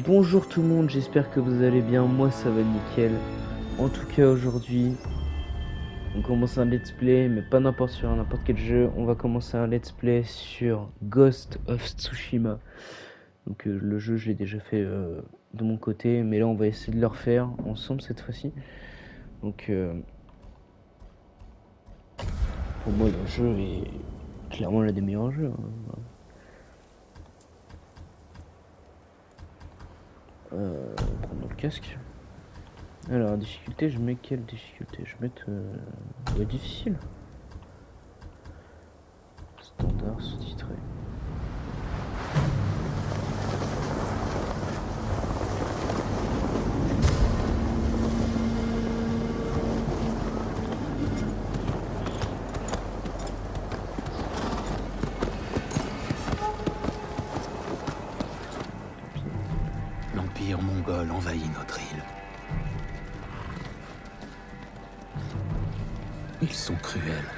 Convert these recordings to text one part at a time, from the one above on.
Bonjour tout le monde, j'espère que vous allez bien, moi ça va nickel. En tout cas aujourd'hui, on commence un let's play, mais pas sur n'importe quel jeu. On va commencer un let's play sur Ghost of Tsushima. Donc le jeu je l'ai déjà fait de mon côté, mais là on va essayer de le refaire ensemble cette fois-ci. Donc pour moi le jeu est clairement l'un des meilleurs jeux, hein. Prendre le casque. Alors, difficulté, je mets quelle difficulté? Je vais mettre difficile. Standard, sous-titré. L'Empire mongol envahit notre île. Ils sont cruels,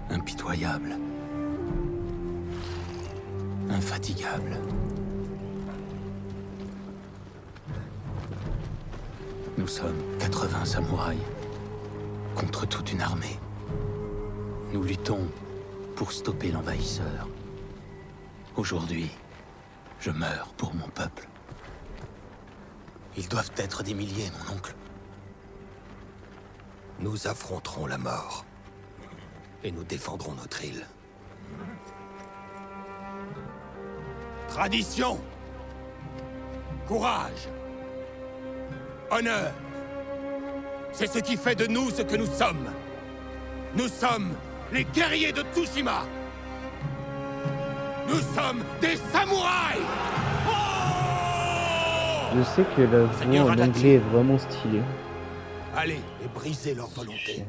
impitoyables, infatigables. Nous sommes 80 samouraïs contre toute une armée. Nous luttons pour stopper l'envahisseur. Aujourd'hui, je meurs pour mon peuple. Ils doivent être des milliers, mon oncle. Nous affronterons la mort. Et nous défendrons notre île. Tradition. Courage. Honneur. C'est ce qui fait de nous ce que nous sommes. Nous sommes les guerriers de Tsushima. Nous sommes des samouraïs. Je sais que la voix en anglais est vraiment stylée. Allez, et brisez leur volonté.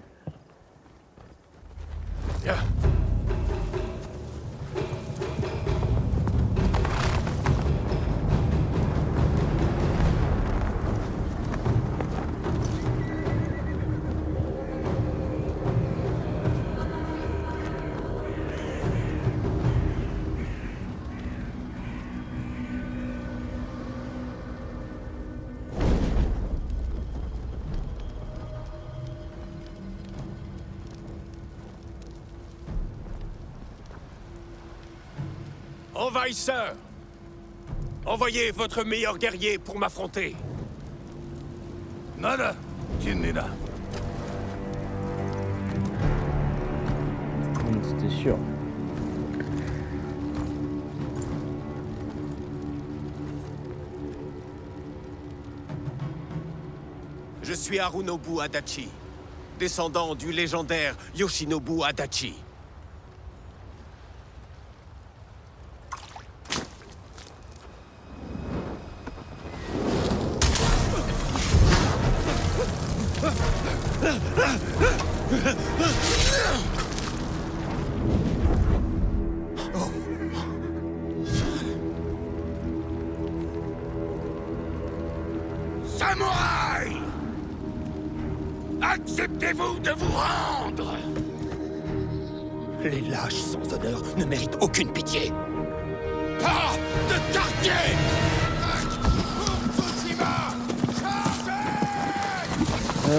Envahisseurs! Envoyez votre meilleur guerrier pour m'affronter. Nada, Jinnida. C'était sûr. Je suis Harunobu Adachi, descendant du légendaire Yoshinobu Adachi. Samouraï! Acceptez-vous de vous rendre? Les lâches sans honneur ne méritent aucune pitié. Pas de quartier! Tsushima! Chargez!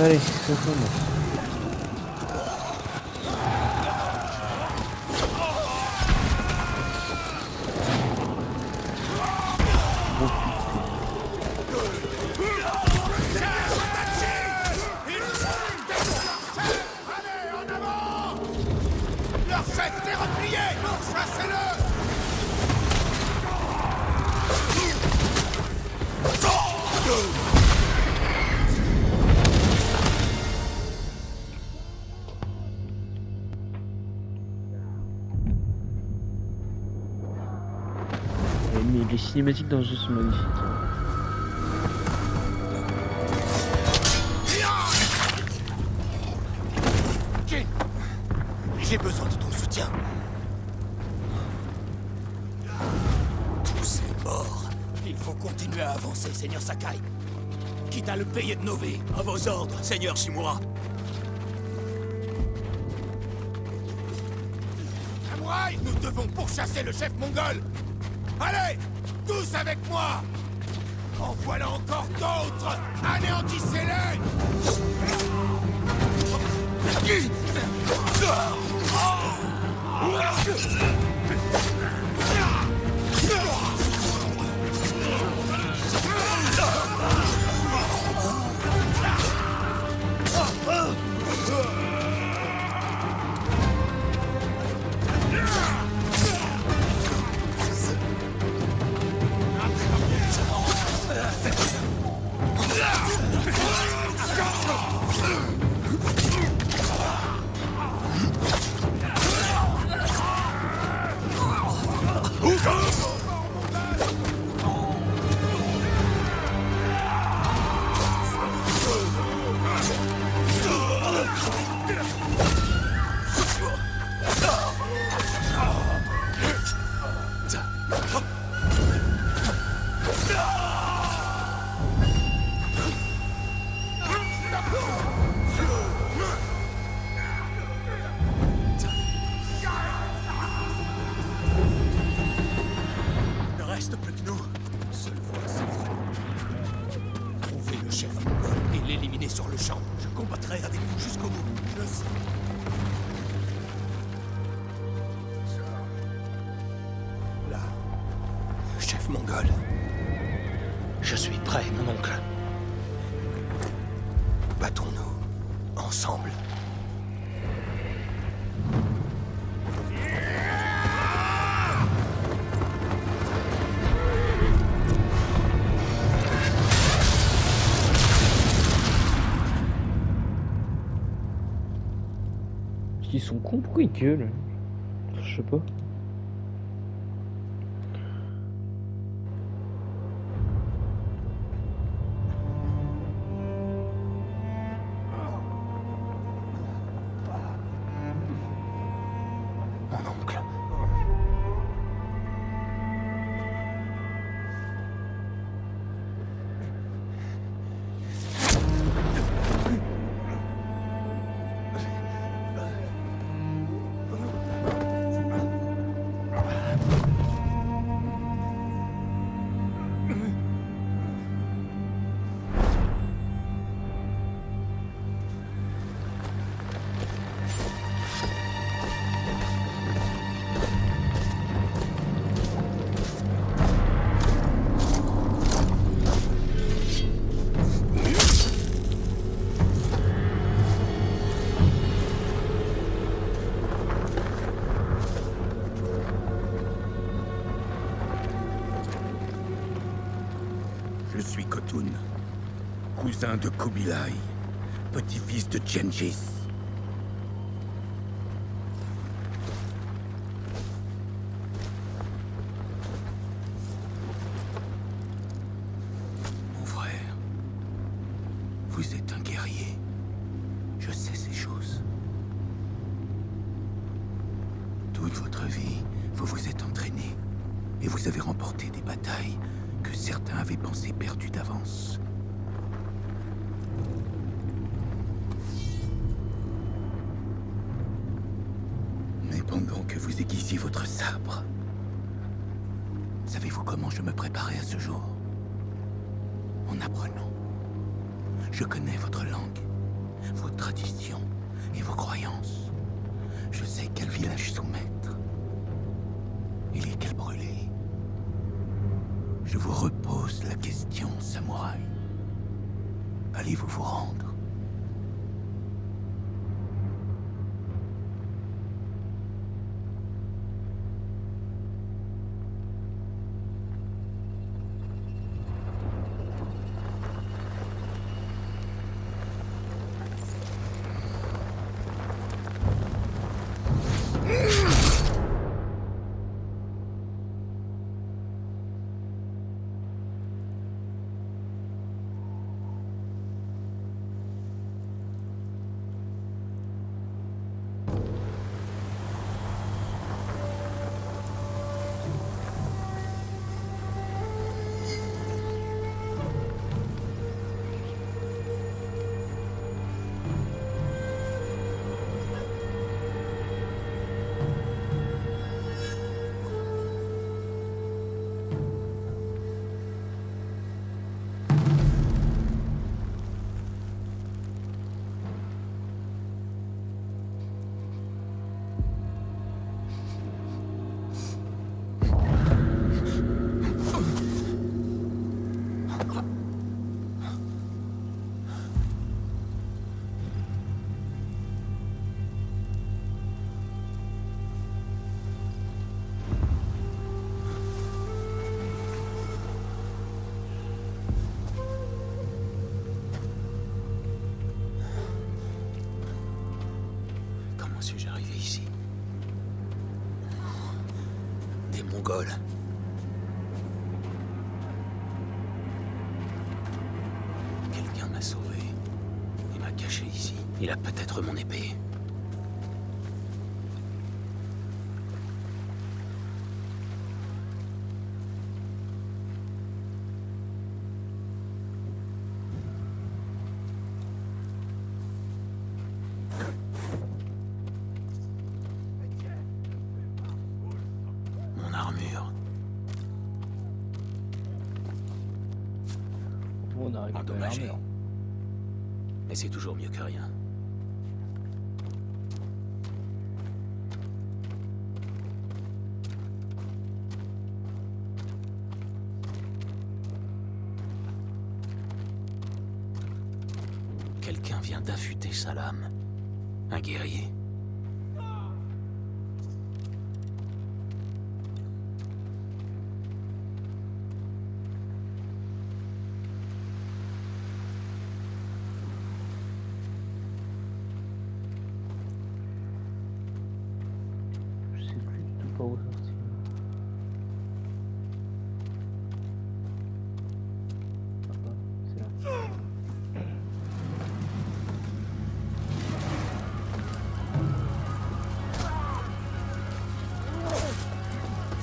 Allez, ça commence. Mais les cinématiques dans ce jeu sont magnifiques. J'ai besoin de ton soutien. Tous les morts. Il faut continuer à avancer, Seigneur Sakai. Quitte à le payer de nos vies. À vos ordres, Seigneur Shimura. Samouraï, nous devons pourchasser le chef mongol. Allez! tous avec moi! En voilà encore d'autres! Anéantissez-les! Ne reste plus que nous. Seule voie s'offre. Trouver le chef mongol et l'éliminer sur le champ. Je combattrai avec vous jusqu'au bout. Je le sais. Là, le chef mongol. Je suis prêt, mon oncle. Battons-nous ensemble. Ils sont cons, pourquoi ils gueulent? Je sais pas. Mon oncle. Je suis Khotun, cousin de Kubilai, petit-fils de Genghis. Mon frère, vous êtes un guerrier. Je sais ces choses. Toute votre vie, vous vous êtes entraîné et vous avez remporté des batailles que certains avaient pensé perdues d'avance. Mais pendant que vous aiguisiez votre sabre, savez-vous comment je me préparais à ce jour? En apprenant. Je connais votre langue, vos traditions et vos croyances. Je sais quel village soumettre et lesquels brûler. Je vous repose la question, samouraï. Allez-vous vous rendre? Comment suis-je arrivé ici? Des Mongols. Quelqu'un m'a sauvé et m'a caché ici. Il a peut-être mon épée. Mon armure. On a récupéré Endommagée. l'armure. Mais c'est toujours mieux que rien. Quelqu'un vient d'affûter sa lame. Un guerrier. Je sais plus du tout par où sortir. Ah, c'est là.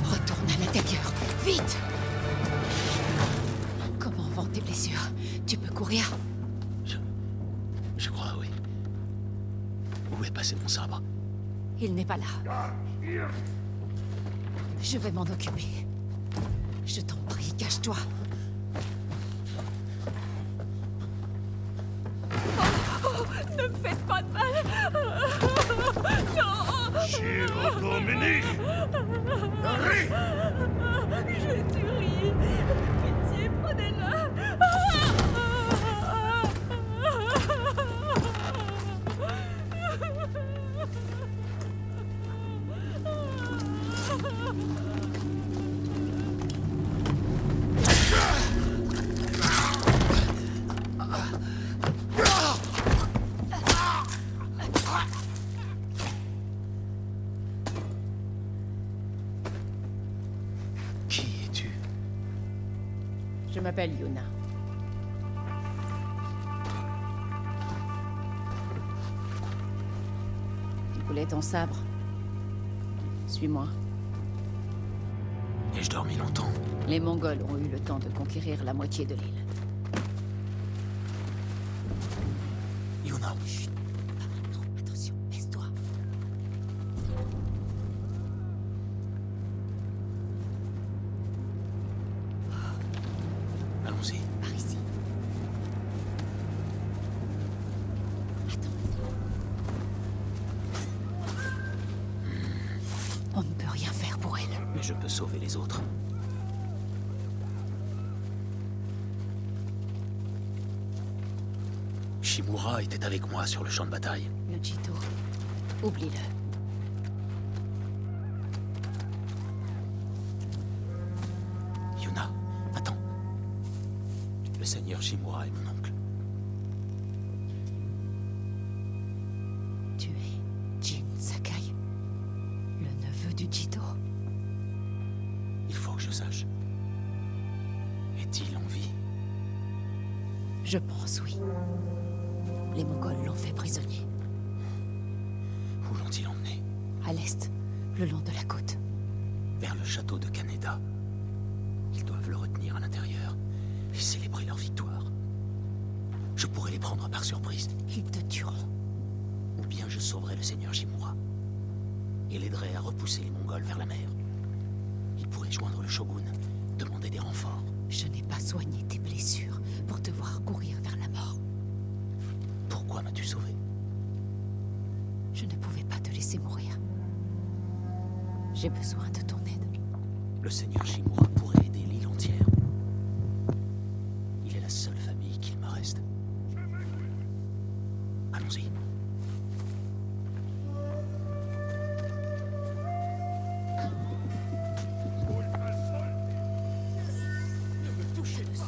Retourne à l'intérieur, vite! Comment vont tes blessures? Tu peux courir? Je crois, oui. Où est passé mon sabre? Il n'est pas là. Je vais m'en occuper. Je t'en prie, cache-toi. Oh, ne me faites pas de mal! Non! Je suis pitié, prenez-le! Qui es-tu? Je m'appelle Yuna. Tu voulais ton sabre? Suis-moi. Ai-je dormi longtemps? Les Mongols ont eu le temps de conquérir la moitié de l'île. Yuna. Chut. Pas maintenant. Attention, laisse-toi. Allons-y. Par ici. Attends. On ne peut rien faire pour elle. Mais je peux sauver les autres. Shimura était avec moi sur le champ de bataille. Le Jito. Oublie-le. Yuna, attends. Le seigneur Shimura est mon oncle. Tu es Jin Sakai, le neveu du Jito. Il faut que je sache. Est-il en vie? Je pense, oui. Les Mongols l'ont fait prisonnier. Où l'ont-ils emmené? À l'est, le long de la côte. Vers le château de Kaneda. Ils doivent le retenir à l'intérieur et célébrer leur victoire. Je pourrais les prendre par surprise. Ils te tueront. Ou bien je sauverai le seigneur Shimura et l'aiderai à repousser les Mongols vers la mer. Il pourrait joindre le shogun, demander des renforts. Je n'ai pas soigné tes blessures pour te voir courir vers la mort. Pourquoi m'as-tu sauvé? Je ne pouvais pas te laisser mourir. J'ai besoin de ton aide. Le seigneur Shimura pourrait aider l'île entière. Il est la seule famille qu'il me reste. Allons-y. Touche le dessous.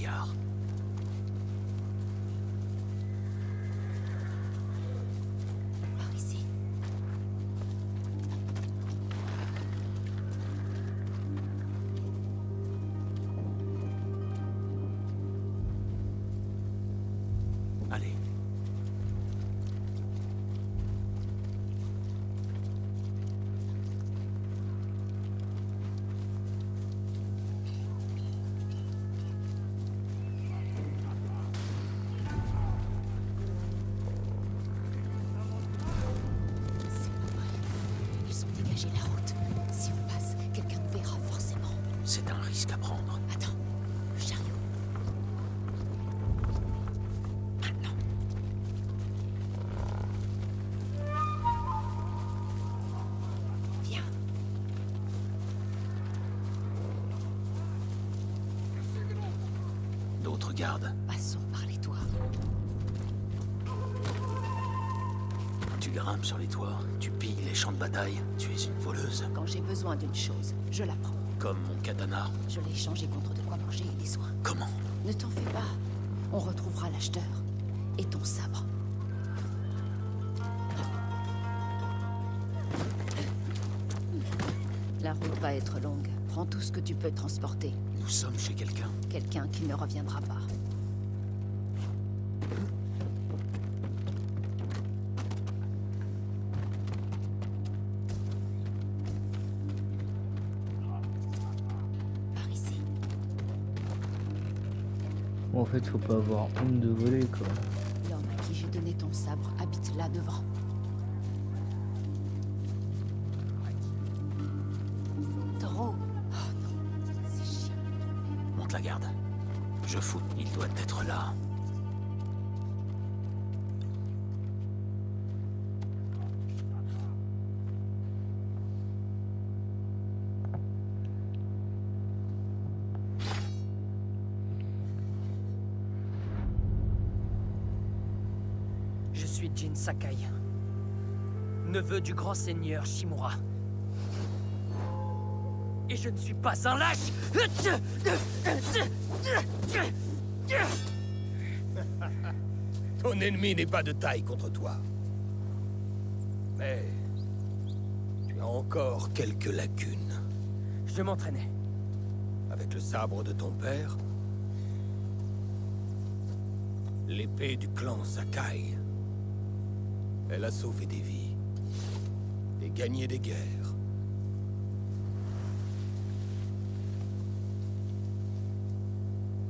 regard. Par ici. Allez. C'est pas vrai. Ils ont dégagé la route. Si on passe, quelqu'un nous verra forcément. C'est un risque à prendre. Attends, le chariot. Maintenant. Viens. D'autres gardes. Passons par les toits. Tu grimpes sur les toits, tu pilles les champs de bataille. Tu es une voleuse. Quand j'ai besoin d'une chose, je la prends. Comme mon katana. Je l'ai échangé contre de quoi manger et des soins. Comment? Ne t'en fais pas. On retrouvera l'acheteur. Et ton sabre. La route va être longue. Prends tout ce que tu peux transporter. Nous sommes chez quelqu'un. Quelqu'un qui ne reviendra pas. Par ici. En fait, faut pas avoir honte de voler, quoi. L'homme à qui j'ai donné ton sabre habite là devant. Taureau. Oh non, c'est chiant. Monte la garde. Je fous. Il doit être là. Je suis Jin Sakai, neveu du grand seigneur Shimura. Et je ne suis pas un lâche. Ton ennemi n'est pas de taille contre toi. Mais tu as encore quelques lacunes. Je m'entraînais. Avec le sabre de ton père, l'épée du clan Sakai, elle a sauvé des vies et gagné des guerres.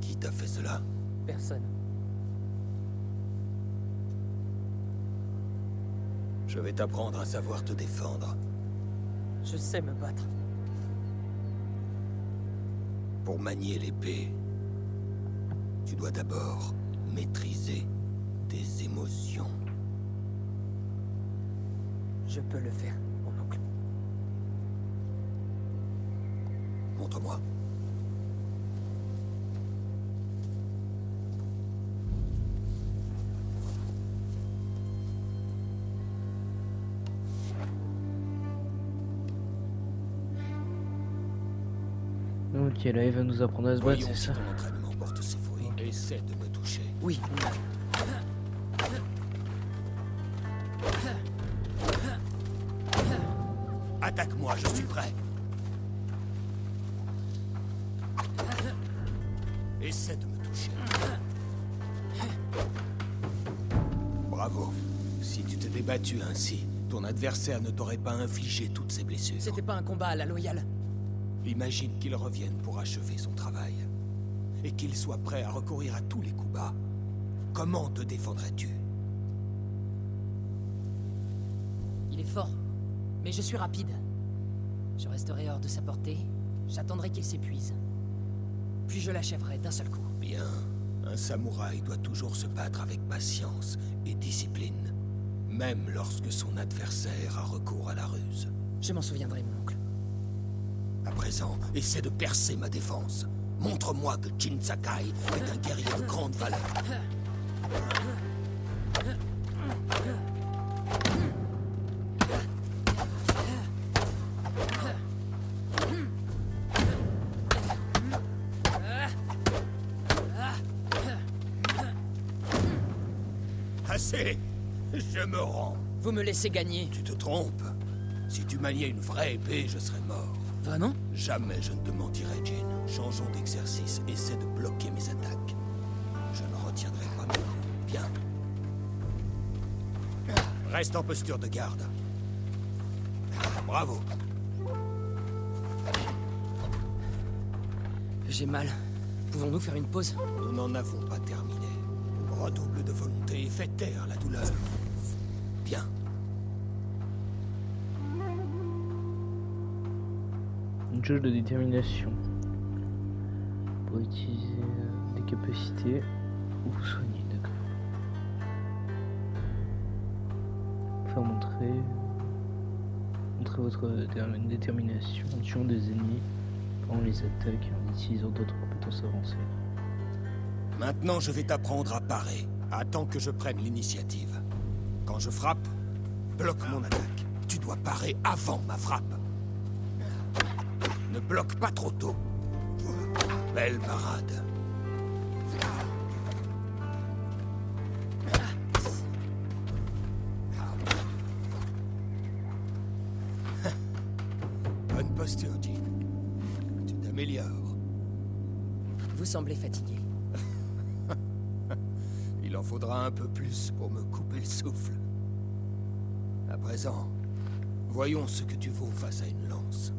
Qui t'a fait cela? Personne. Je vais t'apprendre à savoir te défendre. Je sais me battre. Pour manier l'épée, tu dois d'abord maîtriser tes émotions. Je peux le faire, mon oncle. Montre-moi. Ok, là, il va nous apprendre à se battre, Voyons c'est si ça? ton entraînement porte ses fruits. Essaie de me toucher. Oui. Attaque-moi, je suis prêt. Essaie de me toucher. Bravo. Si tu t'étais battu ainsi, ton adversaire ne t'aurait pas infligé toutes ces blessures. C'était pas un combat à la loyale. Imagine qu'il revienne pour achever son travail. Et qu'il soit prêt à recourir à tous les coups bas. Comment te défendrais-tu? Il est fort, mais je suis rapide. Je resterai hors de sa portée, j'attendrai qu'il s'épuise. Puis je l'achèverai d'un seul coup. Bien. Un samouraï doit toujours se battre avec patience et discipline. Même lorsque son adversaire a recours à la ruse. Je m'en souviendrai, mon oncle. À présent, essaie de percer ma défense. Montre-moi que Jin Sakai est un guerrier de grande valeur. assez. Je me rends. Vous me laissez gagner. Tu te trompes. Si tu maniais une vraie épée, je serais mort. Vraiment? Jamais je ne te mentirai, Jin. Changeons d'exercice. Essaie de bloquer mes attaques. Je ne retiendrai pas mes coups. Viens. Reste en posture de garde. Bravo. J'ai mal. Pouvons-nous faire une pause? Nous n'en avons pas terminé. Redouble de volonté et fais taire la douleur. Bien. Une jauge de détermination. Pour utiliser des capacités ou soigner, d'accord. Faire montrer votre détermination en tuant des ennemis pendant les attaques et en utilisant d'autres compétences avancées. Maintenant, je vais t'apprendre à parer. Attends que je prenne l'initiative. Quand je frappe, bloque mon attaque. Tu dois parer avant ma frappe. Ne bloque pas trop tôt. Belle parade. Bonne posture, Jin. Tu t'améliores. Vous semblez fatigué. Il en faudra un peu plus pour me couper le souffle. À présent, voyons ce que tu vaux face à une lance.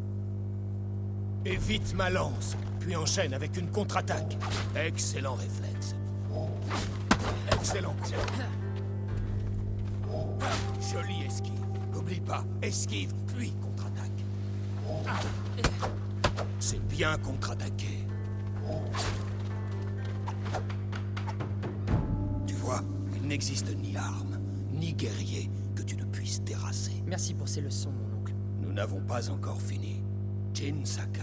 Évite ma lance, puis enchaîne avec une contre-attaque. Excellent réflexe. Excellent. Jolie esquive. N'oublie pas, esquive, puis contre-attaque. C'est bien contre-attaqué. Tu vois, il n'existe ni arme, ni guerrier que tu ne puisses terrasser. Merci pour ces leçons, mon oncle. Nous n'avons pas encore fini. Jin Sakai,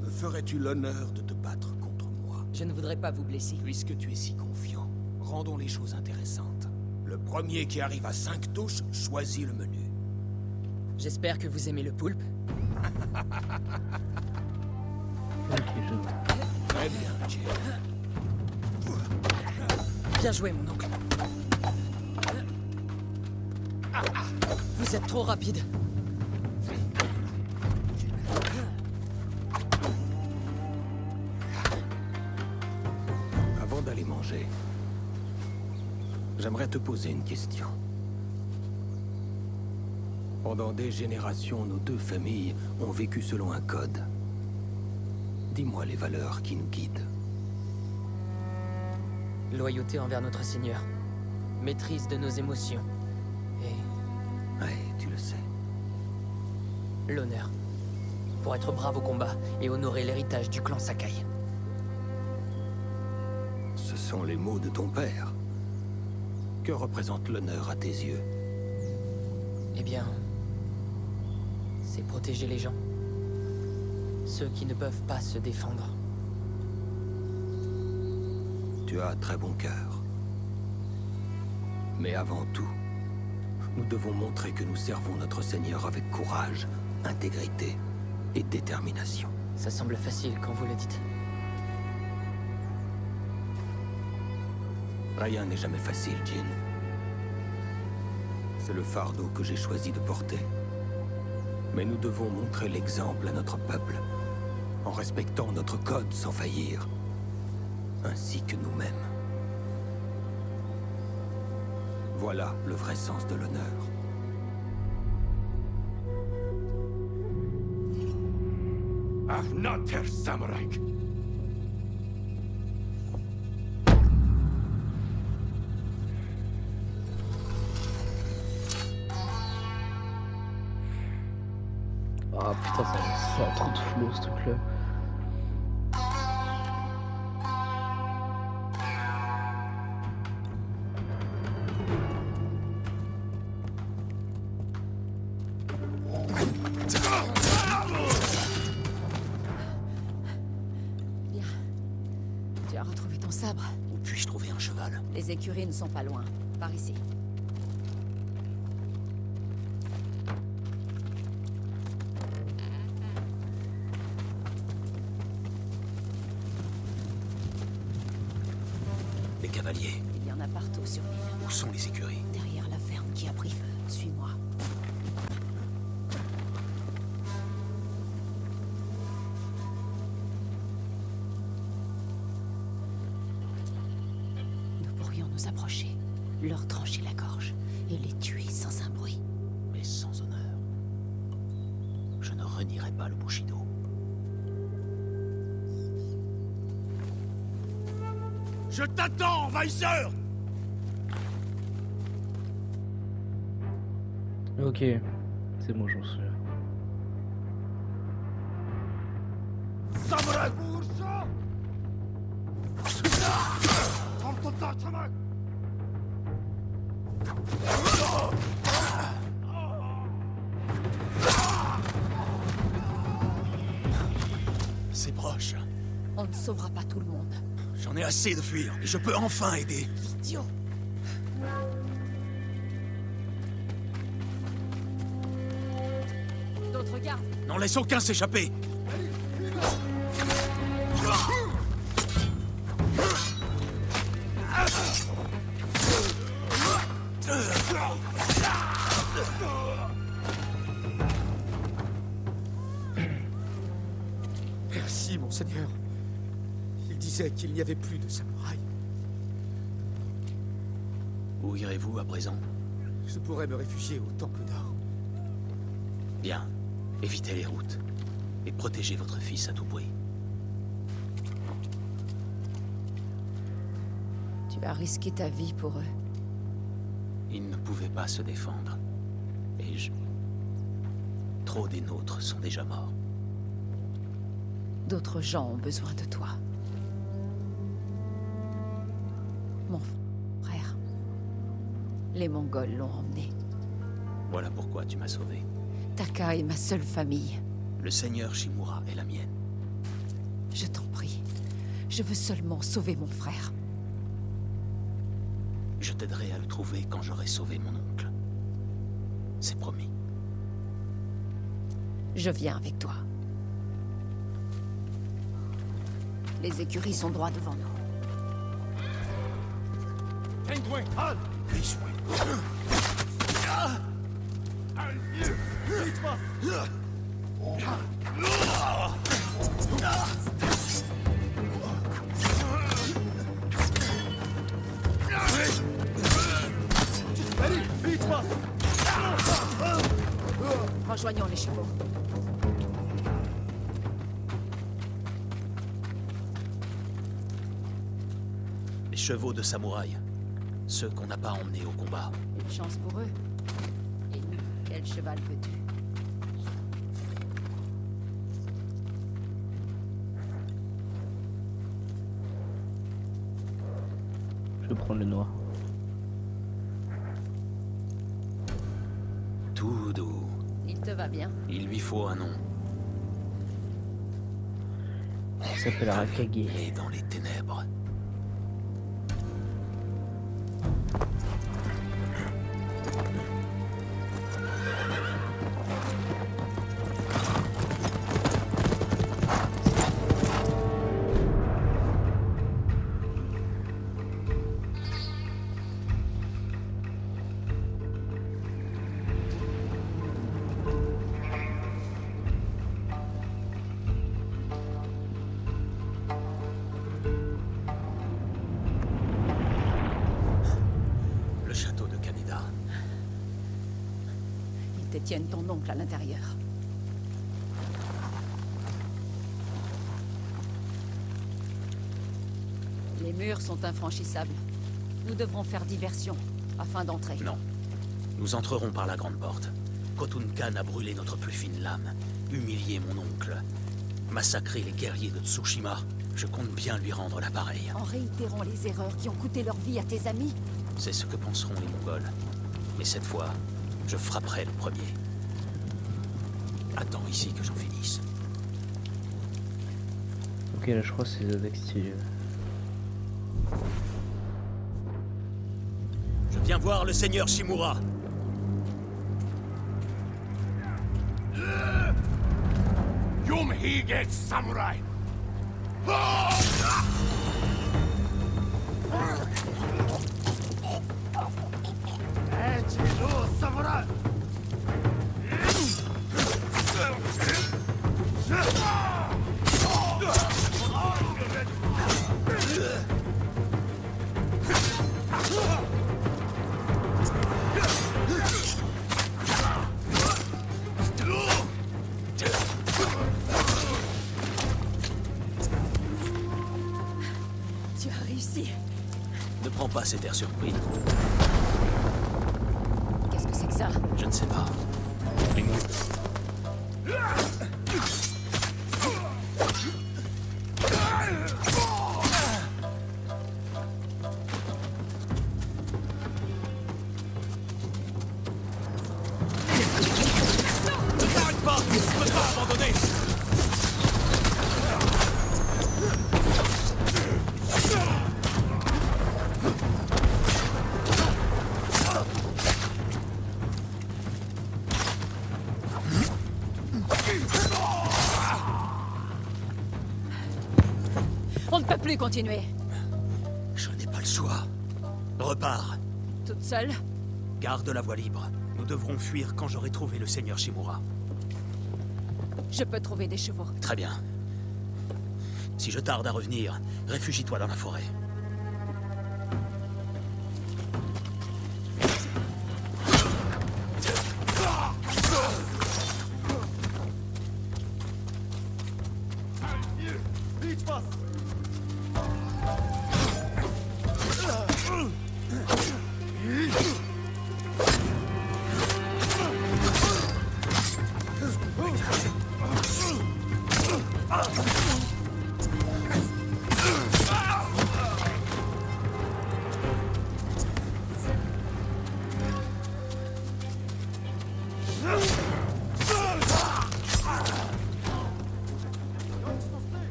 me ferais-tu l'honneur de te battre contre moi? Je ne voudrais pas vous blesser. Puisque tu es si confiant, rendons les choses intéressantes. Le premier qui arrive à 5 touches choisit le menu. J'espère que vous aimez le poulpe. Ok, je vois. Très bien, Jin. Bien joué, mon oncle. Vous êtes trop rapide. Avant d'aller manger, j'aimerais te poser une question. Pendant des générations, nos deux familles ont vécu selon un code. Dis-moi les valeurs qui nous guident. Loyauté envers notre Seigneur. Maîtrise de nos émotions. Et Ouais, tu le sais. l'honneur. Pour être brave au combat et honorer l'héritage du clan Sakai. Ce sont les mots de ton père. Que représente l'honneur à tes yeux? Eh bien... c'est protéger les gens. Ceux qui ne peuvent pas se défendre. Tu as un très bon cœur. Mais avant tout, nous devons montrer que nous servons notre Seigneur avec courage, intégrité et détermination. Ça semble facile quand vous le dites. Rien n'est jamais facile, Jin. C'est le fardeau que j'ai choisi de porter. Mais nous devons montrer l'exemple à notre peuple, en respectant notre code sans faillir, ainsi que nous-mêmes. Voilà le vrai sens de l'honneur. Afnater Samurai. Ah putain, ça a trop de flow ce truc là. Bien. Tu as retrouvé ton sabre. Où puis-je trouver un cheval? Les écuries ne sont pas loin. Par ici. Les cavaliers. Il y en a a partout sur l'île. Où sont les écuries? Derrière la ferme qui a pris feu. Suis-moi. Nous pourrions nous approcher, leur trancher la gorge et les tuer sans un bruit. Mais sans honneur. Je ne renierai pas le Bushido. Je t'attends, envahisseur! Ok, c'est bon, j'en suis là. Samurai! C'est proche. On ne sauvera pas tout le monde. J'en ai assez de fuir, et je peux enfin aider. Idiot! D'autres gardes! N'en laisse aucun s'échapper. Merci, monseigneur. Il disait qu'il n'y avait plus de samouraïs. Où irez-vous à présent? Je pourrais me réfugier au Temple d'Or. Bien. Évitez les routes. Et protégez votre fils à tout prix. Tu as risqué ta vie pour eux. Ils ne pouvaient pas se défendre. Et je... Trop des nôtres sont déjà morts. D'autres gens ont besoin de toi. Mon frère. Les Mongols l'ont emmené. Voilà pourquoi tu m'as sauvé. Taka est ma seule famille. Le seigneur Shimura est la mienne. Je t'en prie. Je veux seulement sauver mon frère. Je t'aiderai à le trouver quand j'aurai sauvé mon oncle. C'est promis. Je viens avec toi. Les écuries sont droit devant nous. Rejoignons les chevaux. Les chevaux de samouraï. Ceux qu'on n'a pas emmenés au combat. Une chance pour eux. Et nous, quel cheval veux-tu? Je vais prendre le noir. Tout doux. Il te va bien? Il lui faut un nom. Il s'appelle Arakage. Et dans les ténèbres. Le château de Kaneda. Ils détiennent ton oncle à l'intérieur. Les murs sont infranchissables. Nous devrons faire diversion afin d'entrer. Non. Nous entrerons par la grande porte. Khotun Khan a brûlé notre plus fine lame, humilié mon oncle, massacré les guerriers de Tsushima. Je compte bien lui rendre l'appareil. En réitérant les erreurs qui ont coûté leur vie à tes amis. C'est ce que penseront les Mongols. Mais cette fois, je frapperai le premier. Attends ici que j'en finisse. Ok, là je crois que c'est avec style. Je viens voir le seigneur Shimura. Yumhige Samurai! assez faire surpris. Qu'est-ce que c'est que ça? Je ne sais pas. Ils m'ont- T'arrêtes pas! Je peux pas abandonner! On ne peut plus continuer. Je n'ai pas le choix. Repars. Toute seule? Garde la voie libre. Nous devrons fuir quand j'aurai trouvé le seigneur Shimura. Je peux trouver des chevaux. Très bien. Si je tarde à revenir, réfugie-toi dans la forêt.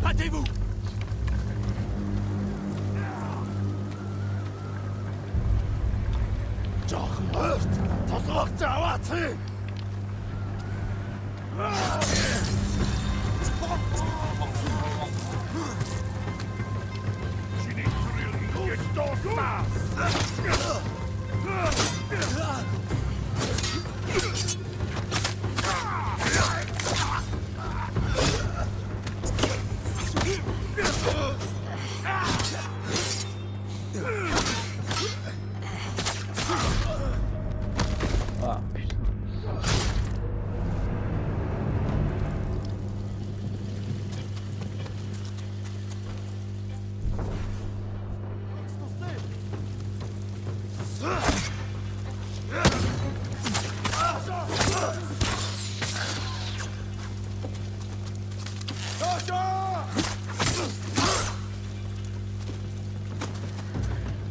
Hâtez-vous! Ah putain.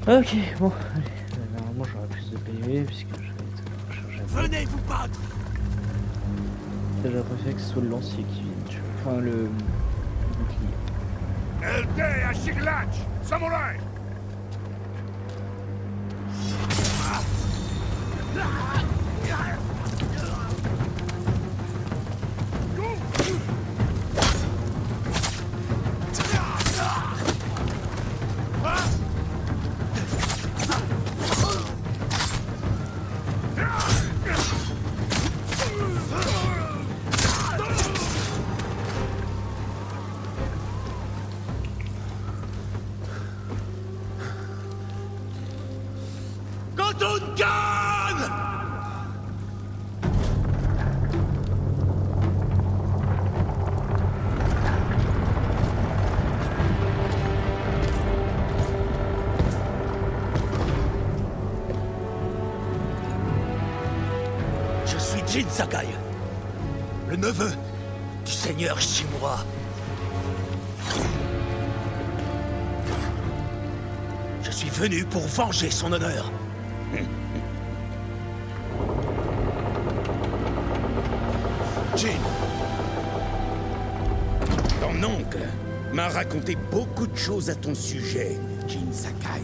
Ok, bon, allez. Normalement j'aurai plus de PV puisque je vais être rechargé. Venez vous battre! J'aurais préféré que ce soit le lancier qui vienne, tu vois. Enfin, le bouclier. El Dey à Shiglach! Samouraï! Gotungan! Je suis Jin Sakai, le neveu du seigneur Shimura. Je suis venu pour venger son honneur. Jin! Ton oncle m'a raconté beaucoup de choses à ton sujet, Jin Sakai.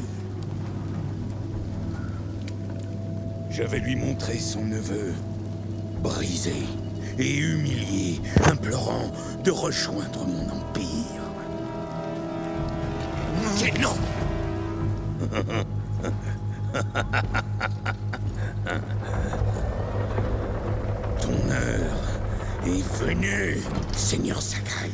Je vais lui montrer son neveu, brisé et humilié, implorant de rejoindre mon empire. Jin, non. Ton heure est venue, Seigneur Sakai.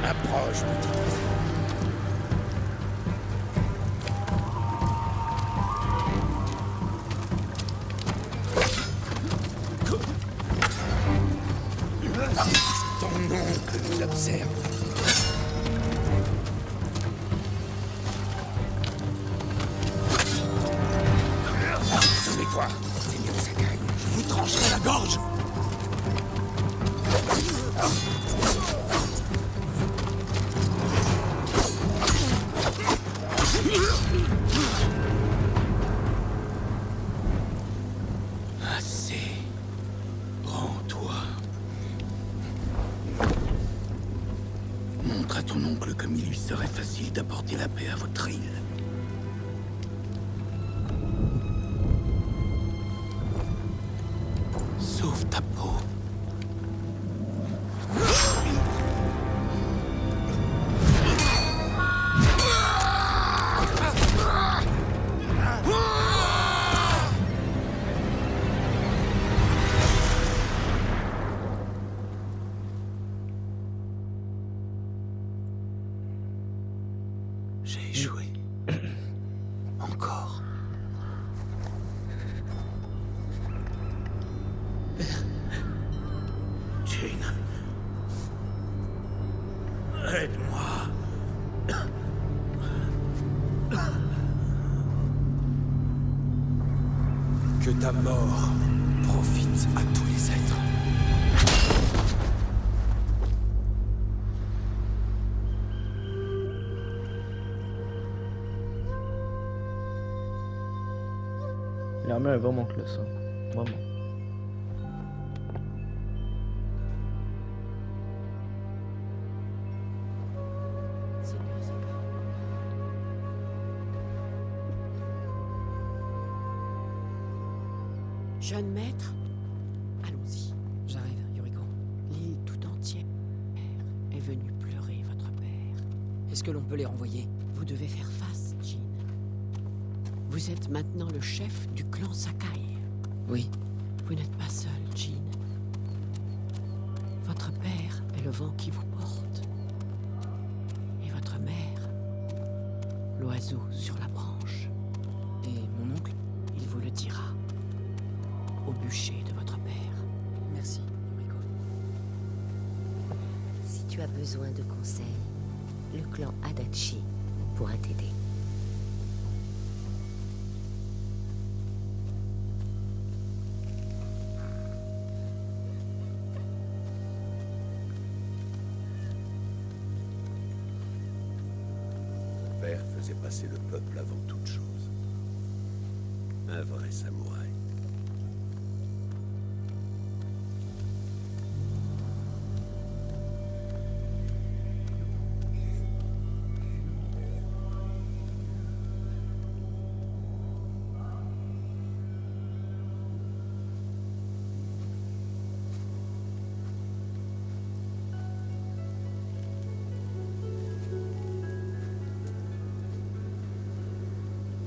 Approche, petit oiseau. Ton oncle nous observe. Sauvez-toi, Seigneur Sakai. Je vous trancherai la gorge. Assez. Rends-toi. Montre à ton oncle comme il lui serait facile d'apporter la paix à votre île. Sauve ta peau. J'ai échoué. Encore. Jane. Aide-moi. Que ta mort profite à tous les êtres. L'armure est vraiment classe, hein. Vraiment. Seigneur Sakai. Jeune maître, allons-y. J'arrive, Yuriko. L'île tout entière est venue pleurer votre père. Est-ce que l'on peut les renvoyer? Vous devez faire face, Jin. Vous êtes maintenant le chef du clan Sakai. Oui. Vous n'êtes pas seul, Jin. Votre père est le vent qui vous porte. Et votre mère, l'oiseau sur la branche. Et mon oncle? Il vous le dira. Au bûcher de votre père. Merci, Yuriko. Si tu as besoin de conseils, le clan Adachi pourra t'aider. Mon père faisait passer le peuple avant toute chose. Un vrai samouraï.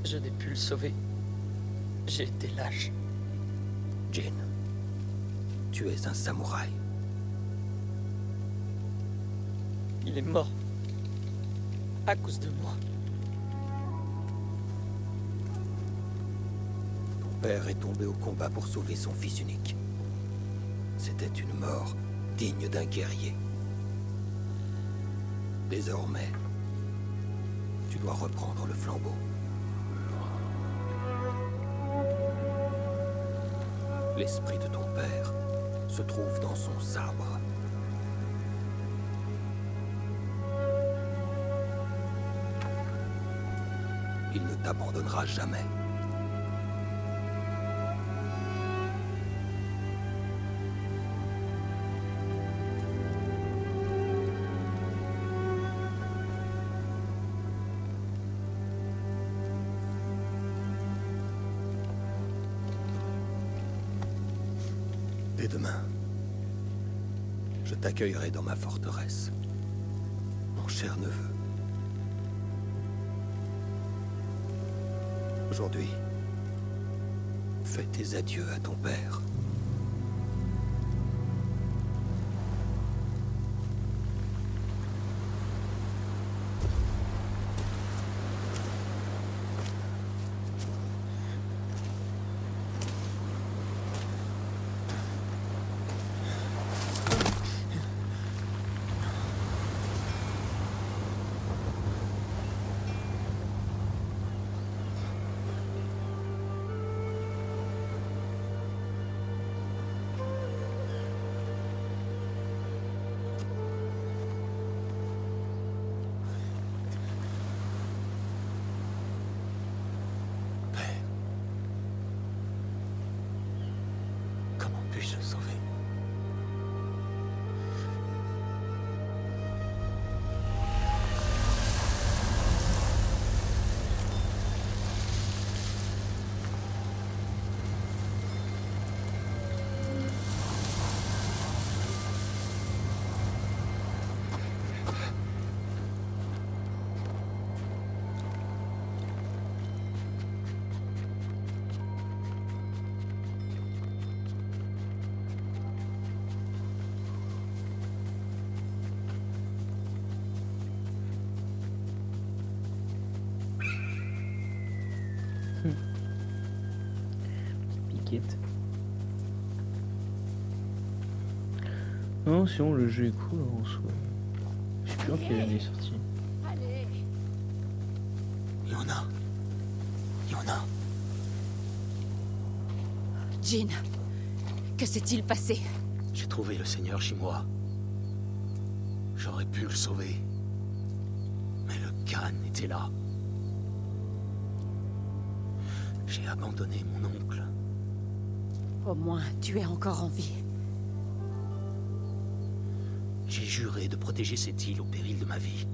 Je n'ai pu le sauver. J'ai été lâche. Jin, tu es un samouraï. Il est mort. À cause de moi. Ton père est tombé au combat pour sauver son fils unique. C'était une mort digne d'un guerrier. Désormais, tu dois reprendre le flambeau. L'esprit de ton père se trouve dans son sabre. Il ne t'abandonnera jamais. Dès demain, je t'accueillerai dans ma forteresse, mon cher neveu. Aujourd'hui, fais tes adieux à ton père. Comment puis-je le sauver? Piquette. Non, sinon le jeu est cool en soi. Je sais plus en quelle année il est sorti. Allez. Yuna. Yuna. Jin, que s'est-il passé? J'ai trouvé le seigneur Shimura. J'aurais pu le sauver. Mais le Khan était là. J'ai abandonné mon oncle. Au moins, tu es encore en vie. J'ai juré de protéger cette île au péril de ma vie.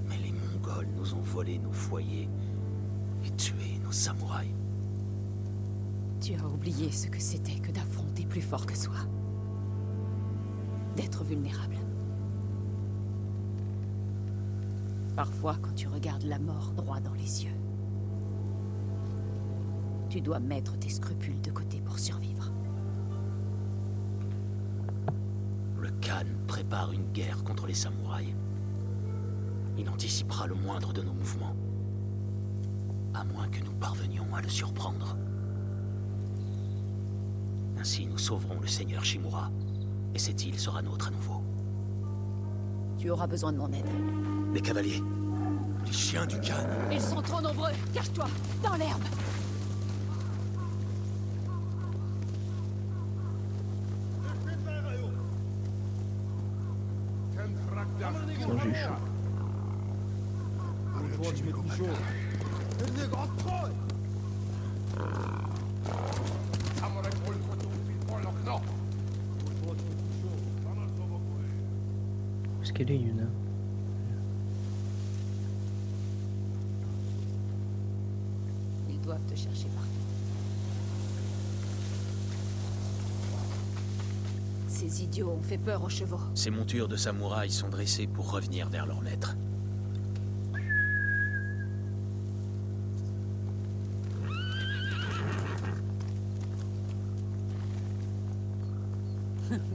Mais les Mongols nous ont volé nos foyers et tué nos samouraïs. Tu as oublié ce que c'était que d'affronter plus fort que soi. D'être vulnérable. Parfois, quand tu regardes la mort droit dans les yeux, tu dois mettre tes scrupules de côté pour survivre. Le Khan prépare une guerre contre les samouraïs. Il anticipera le moindre de nos mouvements. À moins que nous parvenions à le surprendre. Ainsi, nous sauverons le seigneur Shimura. Et cette île sera nôtre à nouveau. Tu auras besoin de mon aide. Des cavaliers. Les chiens du Khan. Ils sont trop nombreux. Cache-toi, dans l'herbe. Sinon j'ai chaud. Où est-ce qu'elle est, Yuna? Ils doivent te chercher partout. Ces idiots ont fait peur aux chevaux. Ces montures de samouraïs sont dressées pour revenir vers leur maître.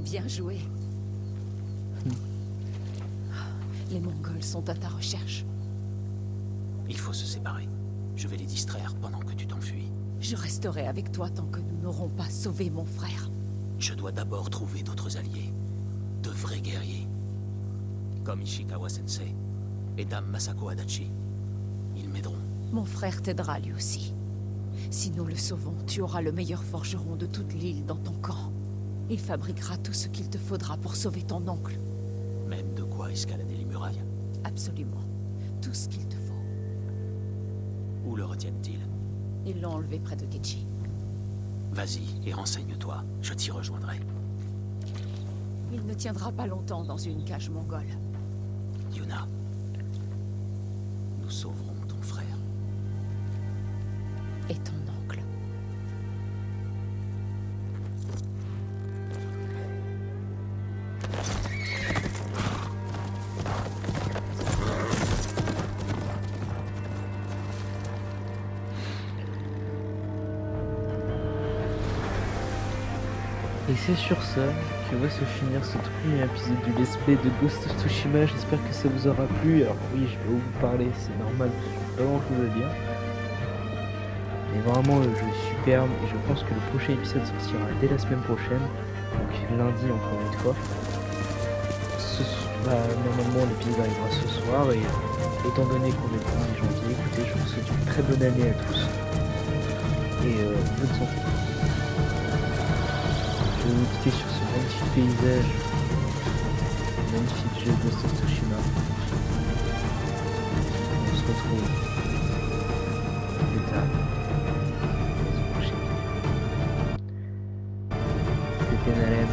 Bien joué. Les Mongols sont à ta recherche. Il faut se séparer. Je vais les distraire pendant que tu t'enfuis. Je resterai avec toi tant que nous n'aurons pas sauvé mon frère. Je dois d'abord trouver d'autres alliés. De vrais guerriers. Comme Ishikawa Sensei et Dame Masako Adachi. Ils m'aideront. Mon frère t'aidera lui aussi. Si nous le sauvons, tu auras le meilleur forgeron de toute l'île dans ton camp. Il fabriquera tout ce qu'il te faudra pour sauver ton oncle. Même de quoi escalader les murailles. Absolument. Tout ce qu'il te faut. Où le retiennent-ils? Ils l'ont enlevé près de Kechi. Vas-y et renseigne-toi. Je t'y rejoindrai. Il ne tiendra pas longtemps dans une cage mongole. Yuna. Nous sauverons ton frère. Et ton oncle. Et c'est sur ça que va se finir ce tout premier épisode du let's play de Ghost of Tsushima. J'espère que ça vous aura plu. Alors oui, je vais vous parler, c'est normal, pas grand chose à dire. Mais vraiment le jeu est superbe et je pense que le prochain épisode sortira dès la semaine prochaine. Donc lundi encore une fois. Normalement l'épisode arrivera ce soir et étant donné qu'on est le 1er janvier, écoutez, je vous souhaite une très bonne année à tous. Et bonne santé. Je vais vous quitter sur ce magnifique paysage, magnifique jeu de Ghost of Tsushima. On se retrouve plus tard, la semaine prochaine. C'était Nalem.